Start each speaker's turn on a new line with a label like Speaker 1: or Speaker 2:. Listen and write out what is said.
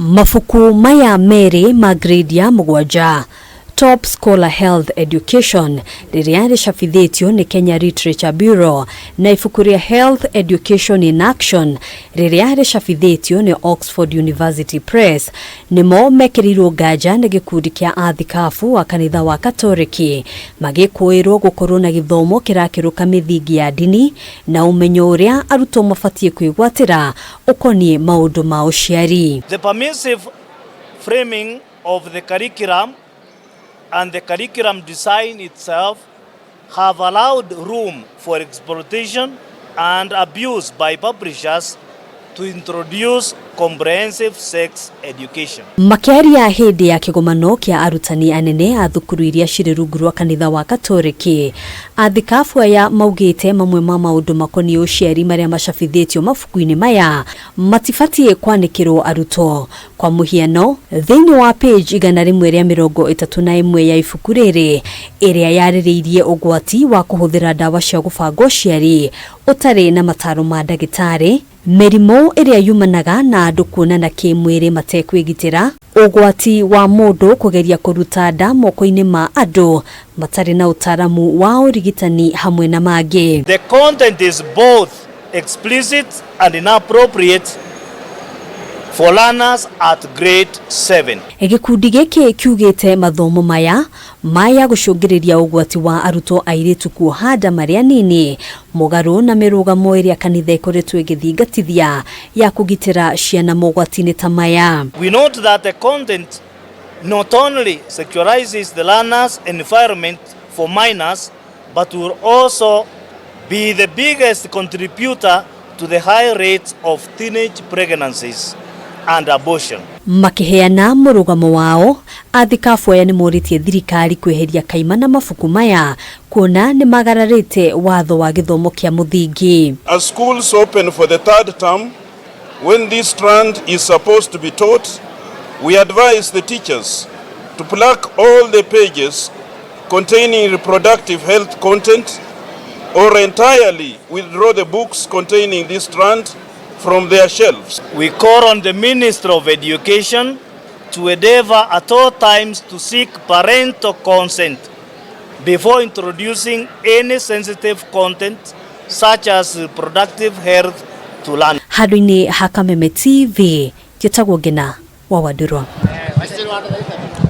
Speaker 1: Mafuku maya mere magrade ya MUGWANJA Top Scholar Health Education ririare shafithitio ni Kenya Literature Bureau na ifukuria Health Education in Action ririare shafithitio ni Oxford University Press nimo mekirirwo ngaja na gikundi kia Athikabu wa kanitha wa Katoliki magikuirwo gukorwo na githomo kirakiruka mithingi ya ndini na umenyo uria arutwo mabatie kwigwatira ukoni maundu ma UCIARI.
Speaker 2: The permissive framing of the curriculum and the curriculum design itself have allowed room for exploitation and abuse by publishers to introduce comprehensive sex education.
Speaker 1: Makiaria hindi ya kigomano kia arutani anene a thukuru iria ciri rungu rwa kanitha wa Katoliki, Athikabu aya maugite mamwe ma maundu makoni UCIARI maria macabithitio mabuku-ini maya matibatie kwanikirwo arutwo. Kwa muhiano, thiini wa page 131 ya ibuku riri iria yaririirie ugwati wa kuhuthira dawa cia gubanga UCIARI utari na mataro ma ndagitari, mirimo iria yumanaga na andu kuonana kimwiri matekwigitira, ugwati wa mundu kugeria kuruta nda moko-ini ma andu matari na utaramu wa urigitani hamwe na mangi.
Speaker 2: The content is both explicit and inappropriate for learners at grade 7.
Speaker 1: Gikundi giki kiugite mathomo maya gucungiriria ugwati wa arutwo airitu kuhanda maria nini mugaru na mirugamo iria kanitha ikoretwo igithingatithia ya kugitira ciana mogwati-ini ta maya.
Speaker 2: We note that the content not only secularizes the learners' environment for minors, but will also be the biggest contributor to the high rates of teenage pregnancies and abortion.
Speaker 1: Makiheana murugamo wao, Athikabu aya ni moritie thirikari kweheria kaima na mafuku maya kuona ni magararite watho wa githomo kia muthingi.
Speaker 3: As schools open for the third term, when this strand is supposed to be taught, we advise the teachers to pluck all the pages containing reproductive health content or entirely withdraw the books containing this strand from their shelves.
Speaker 2: We call on the Minister of Education to endeavor at all times to seek parental consent before introducing any sensitive content such as reproductive health to learn.
Speaker 1: Haduini Hakameme TV, Jitagwo Gina, Wawadurwa.